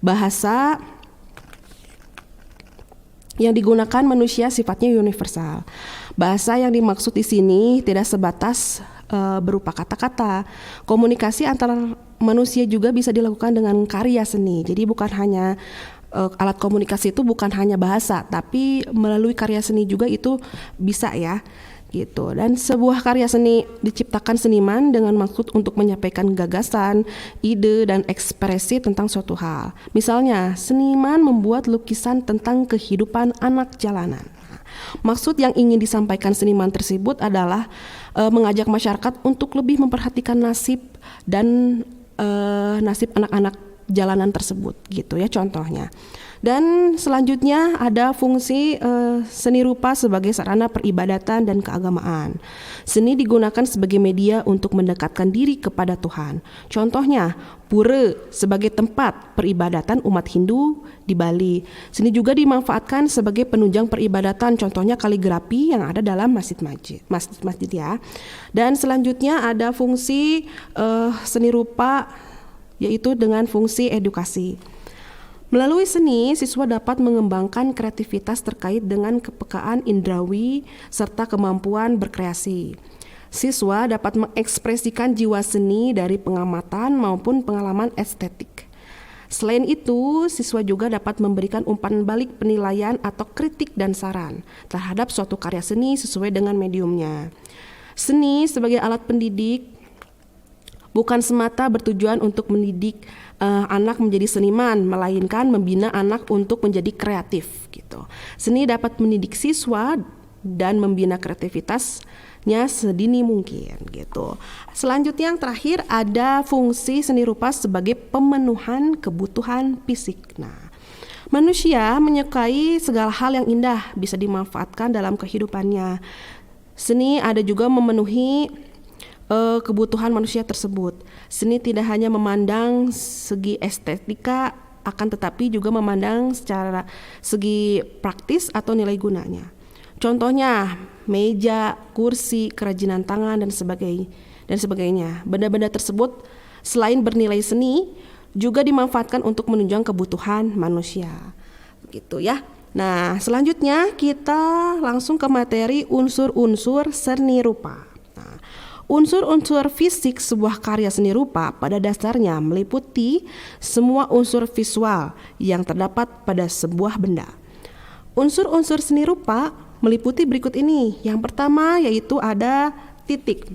Bahasa yang digunakan manusia sifatnya universal. Bahasa yang dimaksud di sini tidak sebatas berupa kata-kata. Komunikasi antara manusia juga bisa dilakukan dengan karya seni. Jadi bukan hanya alat komunikasi itu bukan hanya bahasa, tapi melalui karya seni juga itu bisa ya gitu. Dan sebuah karya seni diciptakan seniman dengan maksud untuk menyampaikan gagasan, ide, dan ekspresi tentang suatu hal. Misalnya, seniman membuat lukisan tentang kehidupan anak jalanan. Maksud yang ingin disampaikan seniman tersebut adalah mengajak masyarakat untuk lebih memperhatikan nasib dan nasib anak-anak jalanan tersebut gitu ya contohnya. Dan selanjutnya ada fungsi seni rupa sebagai sarana peribadatan dan keagamaan. Seni digunakan sebagai media untuk mendekatkan diri kepada Tuhan. Contohnya, pura sebagai tempat peribadatan umat Hindu di Bali. Seni juga dimanfaatkan sebagai penunjang peribadatan, contohnya kaligrafi yang ada dalam masjid ya. Dan selanjutnya ada fungsi seni rupa yaitu dengan fungsi edukasi. Melalui seni, siswa dapat mengembangkan kreativitas terkait dengan kepekaan indrawi serta kemampuan berkreasi. Siswa dapat mengekspresikan jiwa seni dari pengamatan maupun pengalaman estetik. Selain itu, siswa juga dapat memberikan umpan balik penilaian atau kritik dan saran terhadap suatu karya seni sesuai dengan mediumnya. Seni sebagai alat pendidik bukan semata bertujuan untuk mendidik anak menjadi seniman, melainkan membina anak untuk menjadi kreatif gitu. Seni dapat mendidik siswa dan membina kreativitasnya sedini mungkin gitu. Selanjutnya yang terakhir ada fungsi seni rupa sebagai pemenuhan kebutuhan fisik. Nah, Manusia menyukai segala hal yang indah bisa dimanfaatkan dalam kehidupannya. Seni ada juga memenuhi kebutuhan manusia tersebut. Seni tidak hanya memandang segi estetika, akan tetapi juga memandang secara segi praktis atau nilai gunanya. Contohnya meja, kursi, kerajinan tangan dan sebagainya. Benda-benda tersebut selain bernilai seni juga dimanfaatkan untuk menunjang kebutuhan manusia. Begitu ya. Nah, selanjutnya kita langsung ke materi unsur-unsur seni rupa. Nah, unsur-unsur fisik sebuah karya seni rupa pada dasarnya meliputi semua unsur visual yang terdapat pada sebuah benda. Unsur-unsur seni rupa meliputi berikut ini. Yang pertama yaitu ada titik.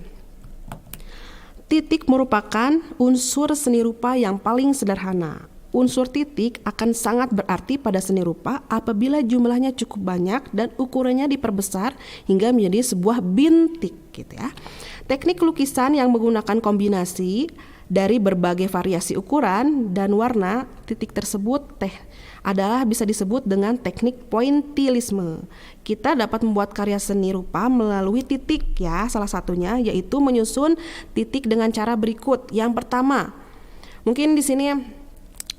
Titik merupakan unsur seni rupa yang paling sederhana. Unsur titik akan sangat berarti pada seni rupa apabila jumlahnya cukup banyak dan ukurannya diperbesar hingga menjadi sebuah bintik gitu ya. Teknik lukisan yang menggunakan kombinasi dari berbagai variasi ukuran dan warna titik tersebut adalah bisa disebut dengan teknik pointillisme. Kita dapat membuat karya seni rupa melalui titik ya, salah satunya yaitu menyusun titik dengan cara berikut. Yang pertama, mungkin di sini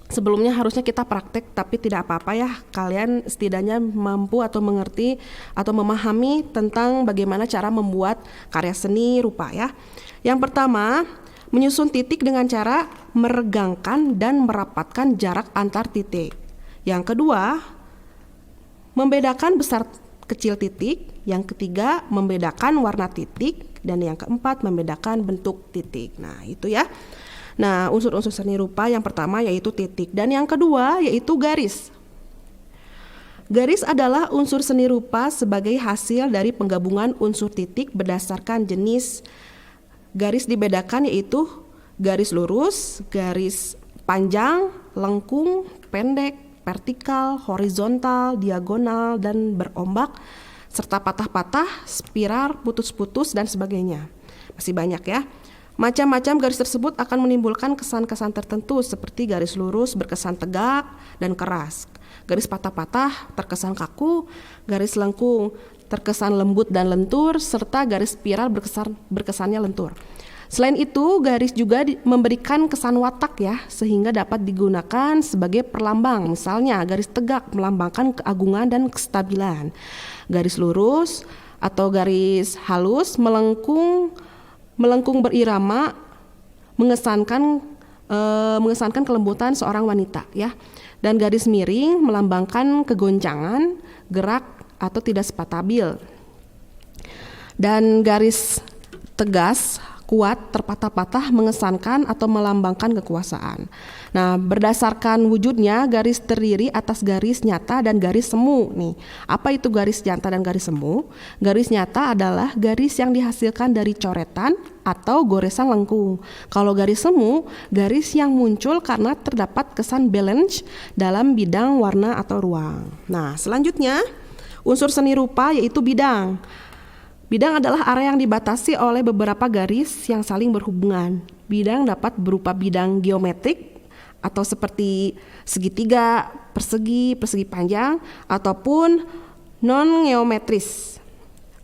sebelumnya harusnya kita praktek, tapi tidak apa-apa ya, kalian setidaknya mampu atau mengerti atau memahami tentang bagaimana cara membuat karya seni rupa ya. Yang pertama, menyusun titik dengan cara meregangkan dan merapatkan jarak antar titik. Yang kedua, membedakan besar kecil titik. Yang ketiga, membedakan warna titik. Dan yang keempat, membedakan bentuk titik. Nah, itu ya. Nah, unsur-unsur seni rupa yang pertama yaitu titik. Dan yang kedua yaitu garis. Garis adalah unsur seni rupa sebagai hasil dari penggabungan unsur titik berdasarkan jenis. Garis dibedakan yaitu garis lurus, garis panjang, lengkung, pendek, vertikal, horizontal, diagonal, dan berombak, serta patah-patah, spiral, putus-putus, dan sebagainya. Masih banyak ya. Macam-macam garis tersebut akan menimbulkan kesan-kesan tertentu seperti garis lurus berkesan tegak dan keras, garis patah-patah terkesan kaku, garis lengkung terkesan lembut dan lentur, serta garis spiral berkesannya lentur. Selain itu, garis juga memberikan kesan watak ya, sehingga dapat digunakan sebagai perlambang. Misalnya, garis tegak melambangkan keagungan dan kestabilan. Garis lurus atau garis halus melengkung berirama mengesankan kelembutan seorang wanita ya. Dan garis miring melambangkan kegoncangan, gerak atau tidak stabil. Dan garis tegas kuat terpatah-patah mengesankan atau melambangkan kekuasaan. Nah, berdasarkan wujudnya garis terdiri atas garis nyata dan garis semu nih. Apa itu garis nyata dan garis semu? Garis nyata adalah garis yang dihasilkan dari coretan atau goresan lengkung. Kalau garis semu, garis yang muncul karena terdapat kesan balance dalam bidang warna atau ruang. Nah, selanjutnya unsur seni rupa yaitu bidang. Bidang adalah area yang dibatasi oleh beberapa garis yang saling berhubungan. Bidang dapat berupa bidang geometrik atau seperti segitiga, persegi panjang, ataupun non-geometris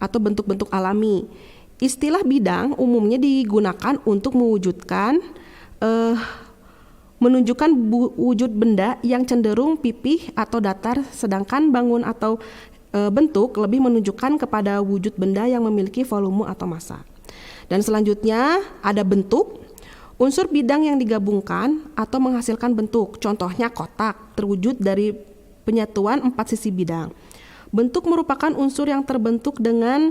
atau bentuk-bentuk alami. Istilah bidang umumnya digunakan untuk mewujudkan menunjukkan wujud benda yang cenderung pipih atau datar, sedangkan bangun atau bentuk lebih menunjukkan kepada wujud benda yang memiliki volume atau massa. Dan selanjutnya ada bentuk. Unsur bidang yang digabungkan atau menghasilkan bentuk. Contohnya kotak terwujud dari penyatuan 4 sisi bidang. Bentuk merupakan unsur yang terbentuk dengan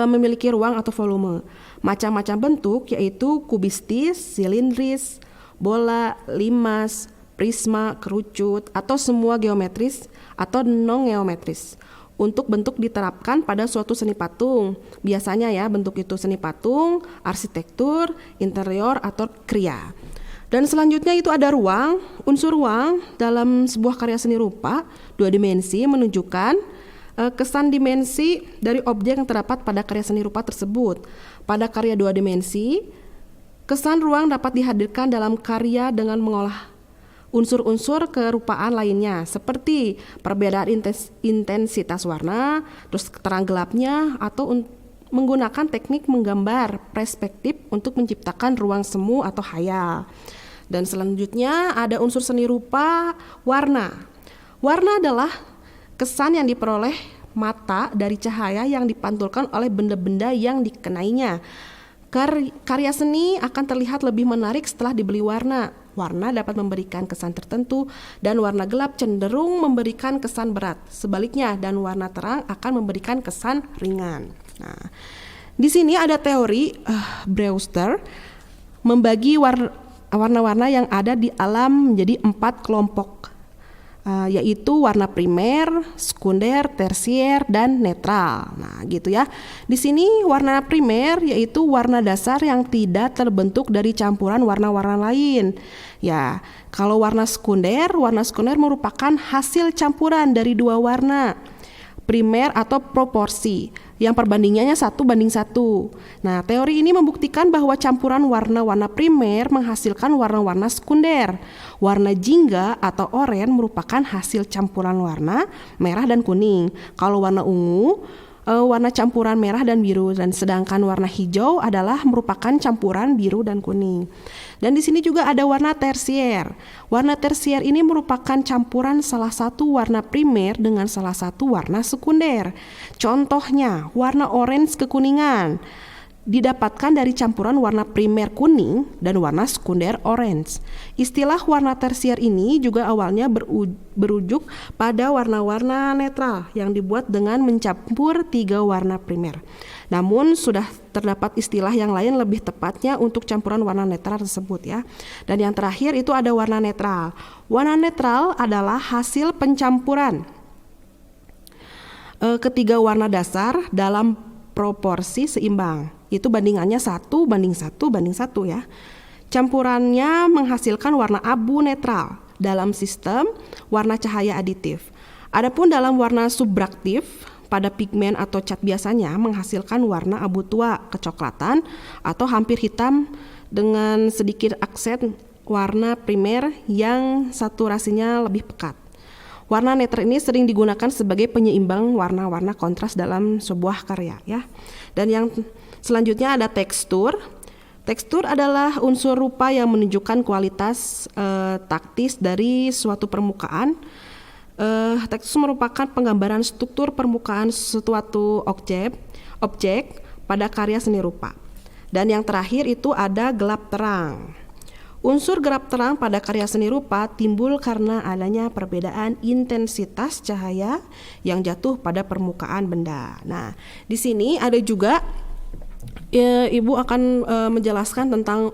memiliki ruang atau volume. Macam-macam bentuk yaitu kubistis, silindris, bola, limas, prisma, kerucut, atau semua geometris atau non-geometris. Untuk bentuk diterapkan pada suatu seni patung. Biasanya ya bentuk itu seni patung, arsitektur, interior, atau kriya. Dan selanjutnya itu ada ruang. Unsur ruang dalam sebuah karya seni rupa 2 dimensi menunjukkan kesan dimensi dari objek yang terdapat pada karya seni rupa tersebut. Pada karya 2 dimensi, kesan ruang dapat dihadirkan dalam karya dengan mengolah unsur-unsur kerupaan lainnya seperti perbedaan intensitas warna, terus terang gelapnya, atau menggunakan teknik menggambar perspektif untuk menciptakan ruang semu atau khayal. Dan selanjutnya ada unsur seni rupa warna. Warna adalah kesan yang diperoleh mata dari cahaya yang dipantulkan oleh benda-benda yang dikenainya. Karya seni akan terlihat lebih menarik setelah diberi warna. Warna dapat memberikan kesan tertentu dan warna gelap cenderung memberikan kesan berat. Sebaliknya, dan warna terang akan memberikan kesan ringan. Nah, di sini ada teori Brewster membagi warna-warna yang ada di alam menjadi 4 kelompok. Yaitu warna primer, sekunder, tersier, dan netral. Nah, gitu ya. Di sini warna primer yaitu warna dasar yang tidak terbentuk dari campuran warna-warna lain. Ya, kalau warna sekunder merupakan hasil campuran dari 2 warna primer atau proporsi yang perbandingannya 1:1. Nah, teori ini membuktikan bahwa campuran warna-warna primer menghasilkan warna-warna sekunder. Warna jingga atau oranye merupakan hasil campuran warna merah dan kuning. Kalau warna ungu, warna campuran merah dan biru, dan sedangkan warna hijau adalah merupakan campuran biru dan kuning. Dan di sini juga ada warna tersier. Warna tersier ini merupakan campuran salah satu warna primer dengan salah satu warna sekunder. Contohnya, warna orange kekuningan didapatkan dari campuran warna primer kuning dan warna sekunder orange. Istilah warna tersier ini juga awalnya berujuk pada warna-warna netral yang dibuat dengan mencampur 3 warna primer. Namun sudah terdapat istilah yang lain lebih tepatnya untuk campuran warna netral tersebut ya. Dan yang terakhir itu ada warna netral. Warna netral adalah hasil pencampuran ketiga warna dasar dalam proporsi seimbang. Itu bandingannya 1:1:1 ya. Campurannya menghasilkan warna abu netral dalam sistem warna cahaya aditif. Adapun dalam warna subtraktif pada pigmen atau cat biasanya menghasilkan warna abu tua kecoklatan atau hampir hitam dengan sedikit aksen warna primer yang saturasinya lebih pekat. Warna netral ini sering digunakan sebagai penyeimbang warna-warna kontras dalam sebuah karya ya. Dan yang selanjutnya ada tekstur. Tekstur adalah unsur rupa yang menunjukkan kualitas taktis dari suatu permukaan. Tekstur merupakan penggambaran struktur permukaan suatu objek pada karya seni rupa. Dan yang terakhir itu ada gelap terang. Unsur gelap terang pada karya seni rupa timbul karena adanya perbedaan intensitas cahaya yang jatuh pada permukaan benda. Nah, di sini ada juga Ibu akan menjelaskan tentang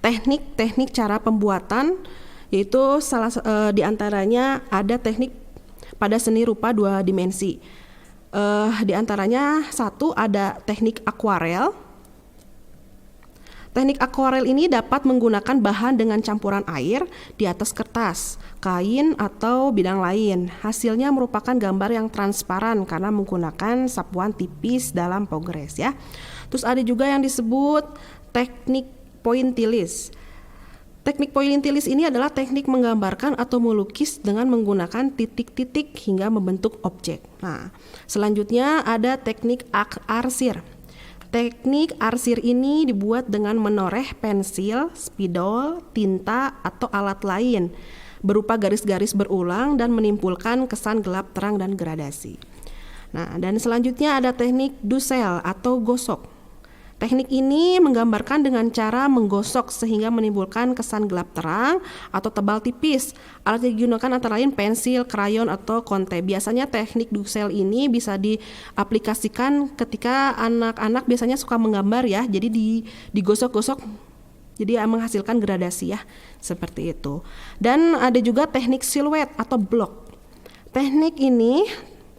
teknik-teknik cara pembuatan, yaitu di antaranya ada teknik pada seni rupa 2 dimensi. Di antaranya satu ada teknik akuarel. Teknik akuarel ini dapat menggunakan bahan dengan campuran air di atas kertas, kain, atau bidang lain. Hasilnya merupakan gambar yang transparan karena menggunakan sapuan tipis dalam progres ya. Terus ada juga yang disebut teknik pointillis. Teknik pointillis ini adalah teknik menggambarkan atau melukis dengan menggunakan titik-titik hingga membentuk objek. Nah, selanjutnya ada teknik arsir. Teknik arsir ini dibuat dengan menoreh pensil, spidol, tinta, atau alat lain berupa garis-garis berulang dan menimbulkan kesan gelap, terang, dan gradasi. Nah, dan selanjutnya ada teknik dusel atau gosok. Teknik ini menggambarkan dengan cara menggosok sehingga menimbulkan kesan gelap terang atau tebal tipis. Alat yang digunakan antara lain pensil, krayon, atau konte. Biasanya teknik dusel ini bisa diaplikasikan ketika anak-anak biasanya suka menggambar ya. Jadi digosok-gosok, jadi menghasilkan gradasi ya, seperti itu. Dan ada juga teknik siluet atau blok. Teknik ini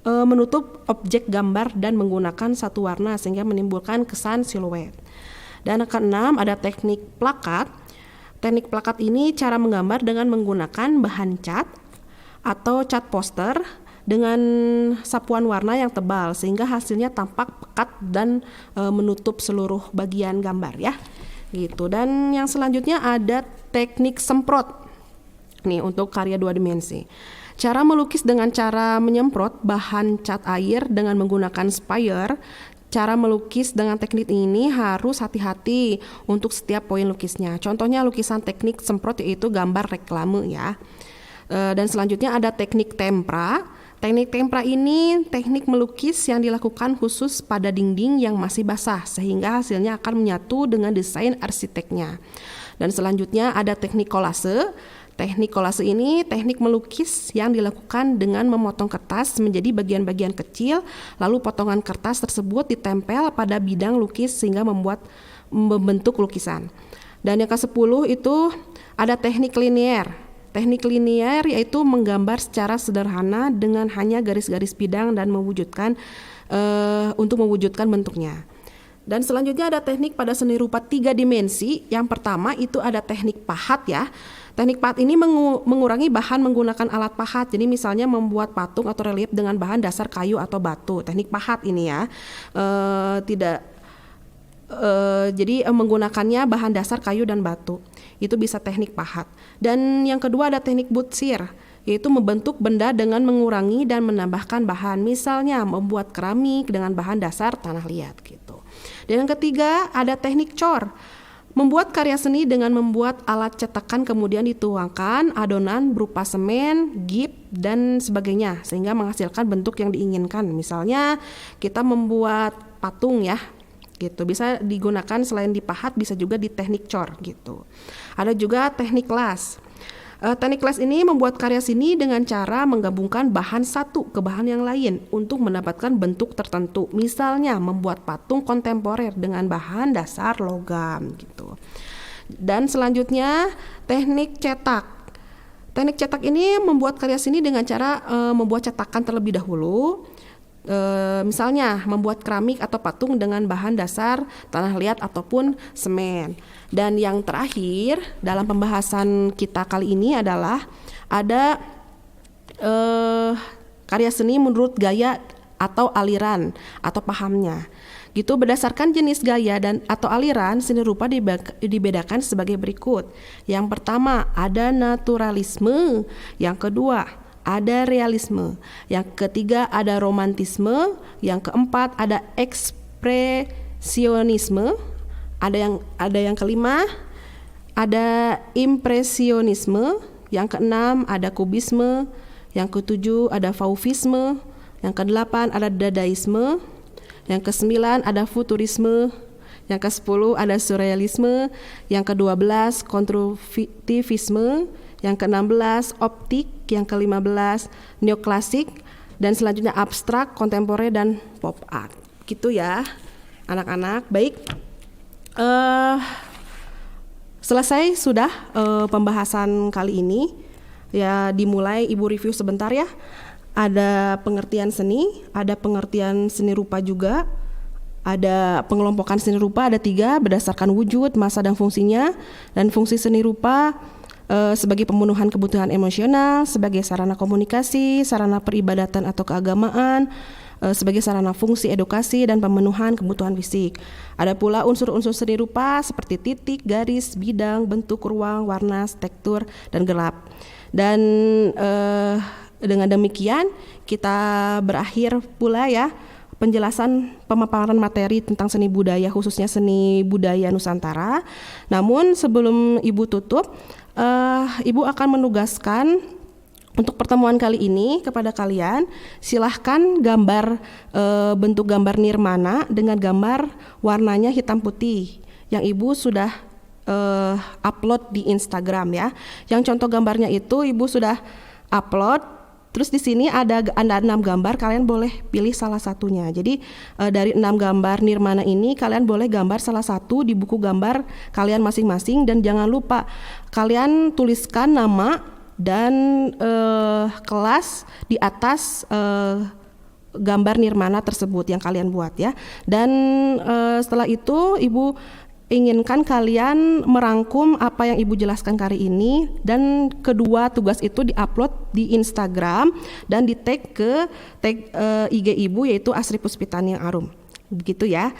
menutup objek gambar dan menggunakan satu warna sehingga menimbulkan kesan siluet. Dan keenam ada teknik plakat. Teknik plakat ini cara menggambar dengan menggunakan bahan cat atau cat poster dengan sapuan warna yang tebal sehingga hasilnya tampak pekat dan menutup seluruh bagian gambar ya. Gitu. Dan yang selanjutnya ada teknik semprot. Nih untuk karya 2 dimensi. Cara melukis dengan cara menyemprot bahan cat air dengan menggunakan sprayer. Cara melukis dengan teknik ini harus hati-hati untuk setiap poin lukisnya. Contohnya lukisan teknik semprot yaitu gambar reklame ya. Dan selanjutnya ada teknik tempera. Teknik tempera ini teknik melukis yang dilakukan khusus pada dinding yang masih basah sehingga hasilnya akan menyatu dengan desain arsiteknya. Dan selanjutnya ada teknik kolase. Teknik kolase ini teknik melukis yang dilakukan dengan memotong kertas menjadi bagian-bagian kecil, lalu potongan kertas tersebut ditempel pada bidang lukis sehingga membentuk lukisan. Dan yang ke-10 itu ada teknik linier. Teknik linier yaitu menggambar secara sederhana dengan hanya garis-garis bidang dan untuk mewujudkan bentuknya. Dan selanjutnya ada teknik pada seni rupa 3 dimensi. Yang pertama itu ada teknik pahat ya. Teknik pahat ini mengurangi bahan menggunakan alat pahat. Jadi misalnya membuat patung atau relief dengan bahan dasar kayu atau batu. Teknik pahat ini ya. Jadi menggunakannya bahan dasar kayu dan batu. Itu bisa teknik pahat. Dan yang kedua ada teknik butsir, yaitu membentuk benda dengan mengurangi dan menambahkan bahan. Misalnya membuat keramik dengan bahan dasar tanah liat gitu. Dan yang ketiga ada teknik cor. Membuat karya seni dengan membuat alat cetakan kemudian dituangkan adonan berupa semen, gip, dan sebagainya sehingga menghasilkan bentuk yang diinginkan. Misalnya kita membuat patung ya, gitu. Bisa digunakan selain di pahat bisa juga di teknik cor gitu. Ada juga teknik las. Teknik las ini membuat karya seni dengan cara menggabungkan bahan satu ke bahan yang lain untuk mendapatkan bentuk tertentu. Misalnya membuat patung kontemporer dengan bahan dasar logam gitu. Dan selanjutnya teknik cetak. Teknik cetak ini membuat karya seni dengan cara membuat cetakan terlebih dahulu. Misalnya membuat keramik atau patung dengan bahan dasar tanah liat ataupun semen. Dan yang terakhir dalam pembahasan kita kali ini adalah ada karya seni menurut gaya atau aliran atau pahamnya. Gitu, berdasarkan jenis gaya dan atau aliran seni rupa dibedakan sebagai berikut. Yang pertama ada naturalisme, yang kedua ada realisme, yang ketiga ada romantisme, yang keempat ada ekspresionisme, ada yang kelima ada impresionisme, yang keenam ada kubisme, yang ketujuh ada fauvisme, yang kedelapan ada dadaisme, yang kesembilan ada futurisme, yang ke-10 ada surrealisme, yang ke-12 konstruktivisme, yang ke-16 optik, yang ke-15 neoklasik, dan selanjutnya abstrak, kontemporer, dan pop art. Gitu ya anak-anak. Baik, selesai sudah pembahasan kali ini. Ya dimulai Ibu review sebentar ya. Ada pengertian seni, ada pengertian seni rupa juga. Ada pengelompokan seni rupa ada 3 berdasarkan wujud, masa, dan fungsinya. Dan fungsi seni rupa sebagai pemenuhan kebutuhan emosional, sebagai sarana komunikasi, sarana peribadatan atau keagamaan, sebagai sarana fungsi edukasi dan pemenuhan kebutuhan fisik. Ada pula unsur-unsur seni rupa seperti titik, garis, bidang, bentuk, ruang, warna, tekstur, dan gelap. Dan dengan demikian kita berakhir pula ya penjelasan pemaparan materi tentang seni budaya, khususnya seni budaya Nusantara. Namun sebelum Ibu tutup, Ibu akan menugaskan untuk pertemuan kali ini kepada kalian, silahkan gambar bentuk gambar nirmana dengan gambar warnanya hitam putih yang Ibu sudah upload di Instagram ya. Yang contoh gambarnya itu Ibu sudah upload. Terus di sini ada 6 gambar, kalian boleh pilih salah satunya. Jadi dari 6 gambar nirmana ini kalian boleh gambar salah satu di buku gambar kalian masing-masing, dan jangan lupa kalian tuliskan nama dan kelas di atas gambar nirmana tersebut yang kalian buat ya. Dan setelah itu Ibu inginkan kalian merangkum apa yang Ibu jelaskan kali ini, dan kedua tugas itu diupload di Instagram dan di tag ke IG Ibu yaitu Asri Puspitani Arum. Begitu ya.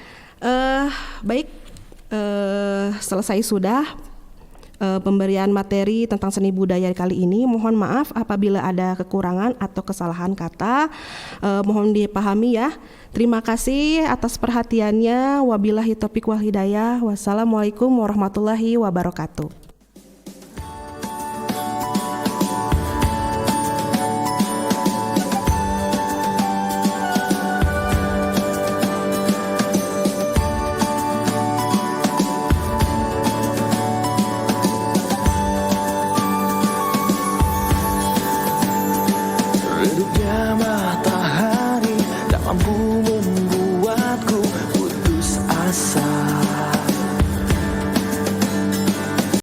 Baik, selesai sudah pemberian materi tentang seni budaya kali ini. Mohon maaf apabila ada kekurangan atau kesalahan kata, mohon dipahami ya. Terima kasih atas perhatiannya. Wabillahi taufiq wal hidayah. Wassalamualaikum warahmatullahi wabarakatuh.